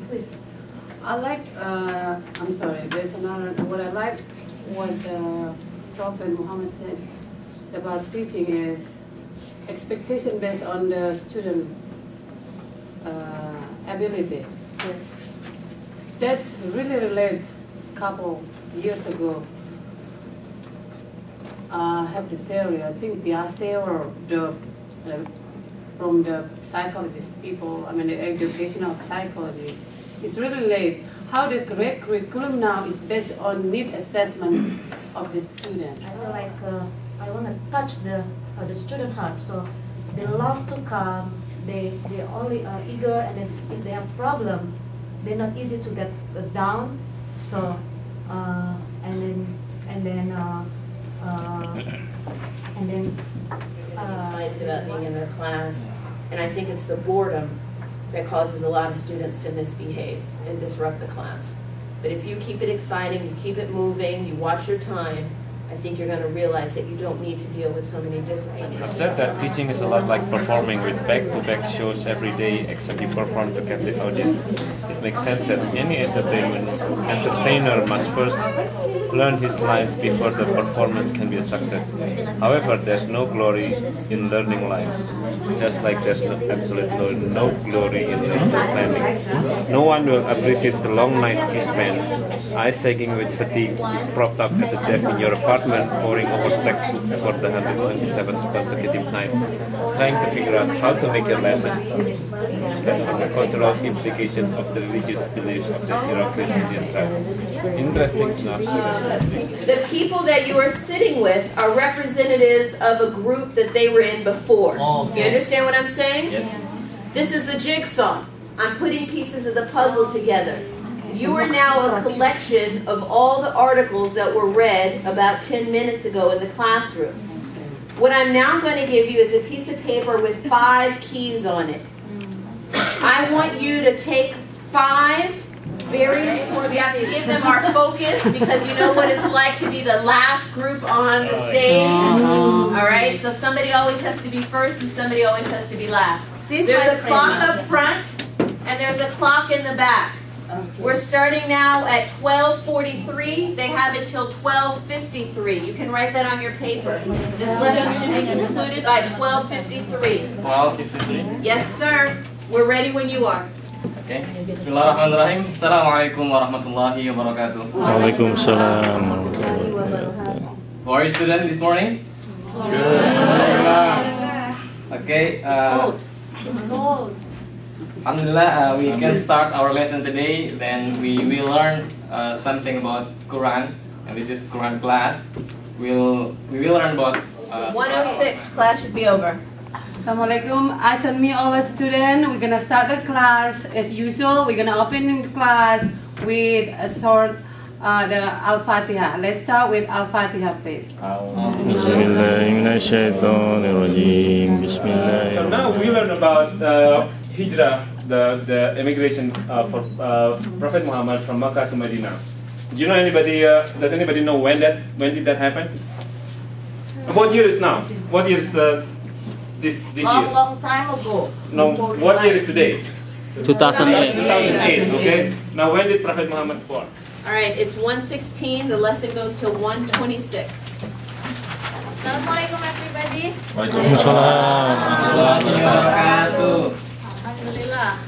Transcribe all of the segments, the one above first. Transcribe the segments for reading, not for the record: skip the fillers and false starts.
Please. I like, I'm sorry, there's another, what I like, what Prophet Muhammad said about teaching is expectation based on the student ability. Yes. That's really related couple years ago. I have the theory, I think Piaget or the, from the psychologist people, I mean the educational psychology, it's really late. How the correct curriculum now is based on need assessment of the student. I feel like I want to touch the student heart. So they love to come. They only eager, and then if they have problem, they're not easy to get down. So and then excited about being in their class, and I think it's the boredom that causes a lot of students to misbehave and disrupt the class. But if you keep it exciting, you keep it moving, you watch your time, I think you're going to realize that you don't need to deal with so many discipline issues. I've said that teaching is a lot like performing with back-to-back shows every day, except you perform to captive audience. It makes sense that any entertainer must first learn his lines before the performance can be a success. However, there's no glory in learning lines, just like there's absolutely no glory in lesson planning. No one will appreciate the long nights you spend, eyes sagging with fatigue, propped up at the desk in your apartment, poring over textbooks for the 127th consecutive night, trying to figure out how to make your lesson, the cultural implication of the religious beliefs of the Eurasian tribe. Interesting enough. The people that you are sitting with are representatives of a group that they were in before. You understand what I'm saying? Yes. This is the jigsaw. I'm putting pieces of the puzzle together. You are now a collection of all the articles that were read about 10 minutes ago in the classroom. What I'm now going to give you is a piece of paper with 5 keys on it. I want you to take 5 very important, we have to give them our focus because you know what it's like to be the last group on the stage. Alright, so somebody always has to be first and somebody always has to be last. There's a clock up front and there's a clock in the back. We're starting now at 12:43. They have until 12:53. You can write that on your paper. This lesson should be concluded by 12:53. 12:53. Yes, sir. We're ready when you are. Okay. Bismillahirrahmanirrahim. Assalamualaikum warahmatullahi wabarakatuh. Waalaikumsalam warahmatullahi wabarakatuh. How are you students this morning? Good. Okay. it's cold. Alhamdulillah, we can start our lesson today. Then we will learn something about Quran, and this is Quran class. We will learn about 106. Class should be over. Assalamualaikum. As and me, all the students, we're gonna start the class as usual. We're gonna open the class with a short the Al-Fatiha. Let's start with Al-Fatiha, please. So now we learn about Hijrah, the immigration for Prophet Muhammad from Makkah to Medina. Do you know anybody? Does anybody know when did that happen? What year is now? What year is this year? Long time ago. No. What year is today? 2008. 2008. Okay. Now when did Prophet Muhammad born? All right. It's 1:16. The lesson goes to 1:26. Assalamualaikum everybody. Waalaikumsalam. Alhamdulillah.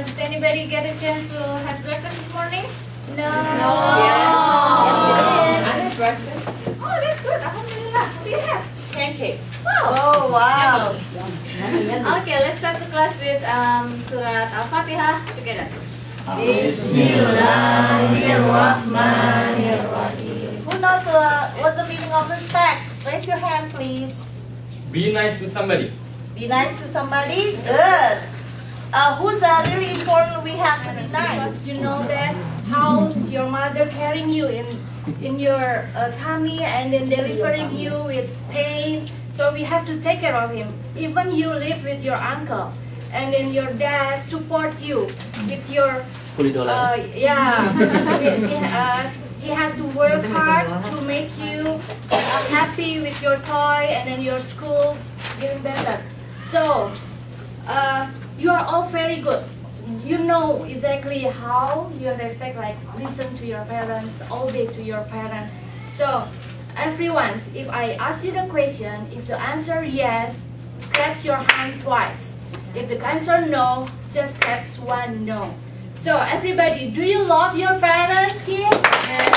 Did anybody get a chance to have breakfast this morning? No. Yes. I had breakfast. Oh, that's good. Alhamdulillah. What do you have? Pancakes. Wow. Oh, wow. Okay, let's start the class with Surat Al-Fatihah together. Bismillahirrahmanirrahim. Who knows what's the meaning of respect? Raise your hand, please. Be nice to somebody. Be nice to somebody. Good. Who's really important? We have to be nice. You know that how's your mother carrying you in your tummy and then delivering you with pain. So we have to take care of him. Even you live with your uncle, and then your dad support you with your he has to work hard to make you happy with your toy and then your school getting better. So you are all very good. You know know exactly how you respect, like listen to your parents, obey to your parents. So everyone, if I ask you the question, if the answer yes, clap your hand twice. If the answer no, just clap one no. So everybody, do you love your parents, kids? Yes.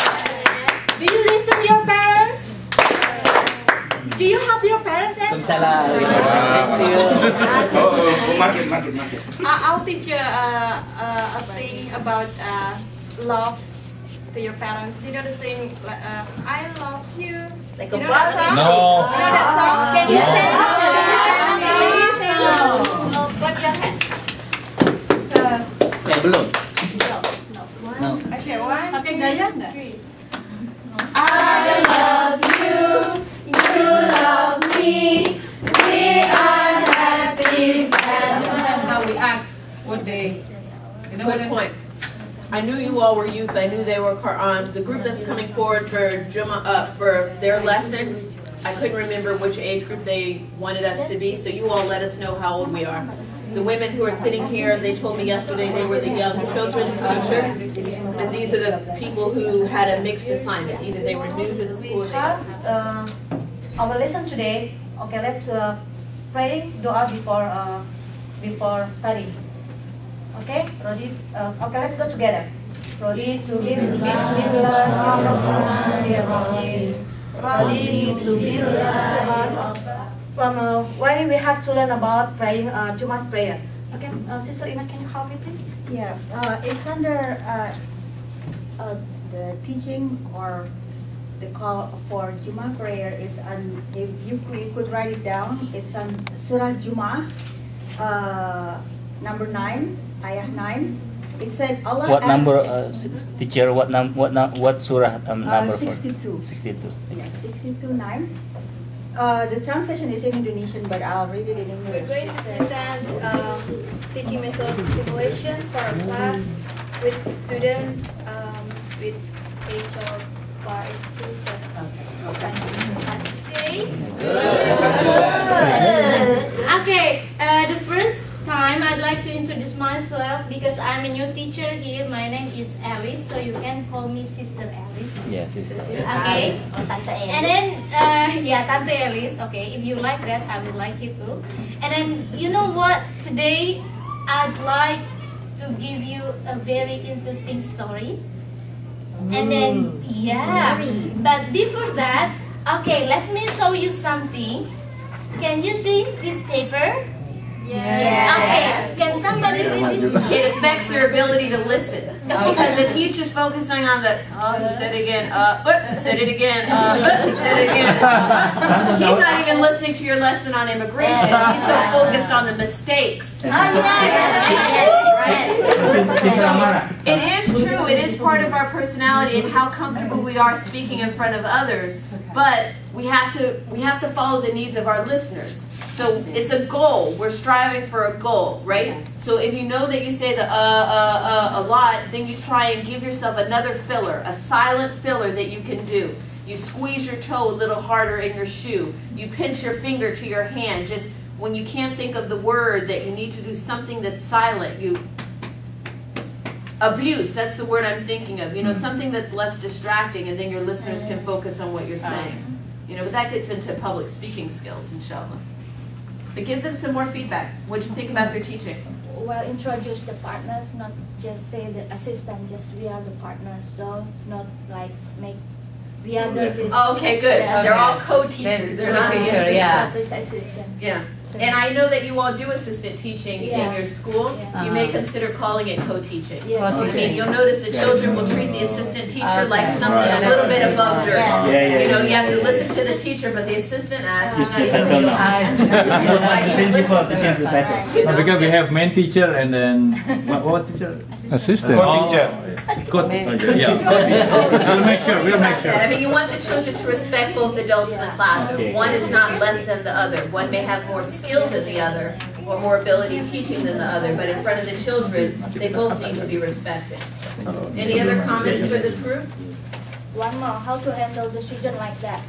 Do you listen to your parents? Do you help your parents? I'll teach you a thing about love to your parents. You know the thing, I love you. Like you a know brother? that song? No. You know that song? Can you stand up? No. Clap your hands. Belum. No. Okay, one, two, three. I love you, you love me, we are happy That's family. how we act. What they. You know Good point. I knew you all were youth. I knew they were the group that's coming forward for for their lesson. I couldn't remember which age group they wanted us to be, so you all let us know how old we are. The women who are sitting here, they told me yesterday they were the young children's teacher, and these are the people who had a mixed assignment. Either they were new to the school. We start our lesson today. Okay, let's pray, doa before study. Okay, Rodi. Okay, let's go together. Rodi to Bismillahirrahmanirrahim. Rodi to From why we have to learn about praying Jumat prayer. Okay, Sister Ina, can you help me, please? Yeah, it's under the teaching or the call for Jummah prayer is on, if you could write it down, it's on Surah Jummah, number 9, ayah 9. It said Allah What asked, number, teacher? What surah number? 62. 62. Yeah, 62:9. The translation is in Indonesian, but I'll read it in English. We're going to present teaching method simulation for a class with student with age of 5 to 7. Okay, the first time I'd like to introduce myself because I'm a new teacher here. My name is Alice, so you can call me Sister Alice. Yeah, sister. Okay. And then, yeah, Tante Alice. Okay, if you like that, I would like you too. And then, you know what? Today, I'd like to give you a very interesting story. And then, yeah. But before that, okay, let me show you something. Can you see this paper? Yeah. Okay, can somebody read this? It affects their ability to listen. Because if he's just focusing on the, he said it again, he said it again, he said it again, he's not even listening to your lesson on immigration. He's so focused on the mistakes. It is true, it is part of our personality and how comfortable we are speaking in front of others, but we have to follow the needs of our listeners. So it's a goal. We're striving for a goal, right? So if you know that you say the a lot, then you try and give yourself another filler, a silent filler that you can do. You squeeze your toe a little harder in your shoe. You pinch your finger to your hand. Just when you can't think of the word that you need to do something that's silent, you abuse, that's the word I'm thinking of. You know, something that's less distracting, and then your listeners can focus on what you're saying. You know, but that gets into public speaking skills, inshallah. But give them some more feedback. What do you think about their teaching? Well, introduce the partners, not just say the assistant, just we are the partners. So not like make the others. Oh, okay, good. Yeah. They're all co-teachers. They're not the assistant. Yeah. Assistant. Yeah. And I know that you all do assistant teaching in your school. Yeah. You may consider calling it co-teaching. Yeah. I mean, you'll notice the children will treat the assistant teacher like something a little bit above dirt. You know, you have to listen to the teacher, but the assistant she's not even because we have main teacher and then what teacher? Assistant. Co-teacher. Yeah. We'll make sure. I mean, you want the children to respect both adults in the classroom. One is not less than the other. One may have more skill than the other, or more ability teaching than the other, but in front of the children, they both need to be respected. Any other comments for this group? One more, how to handle the children like that.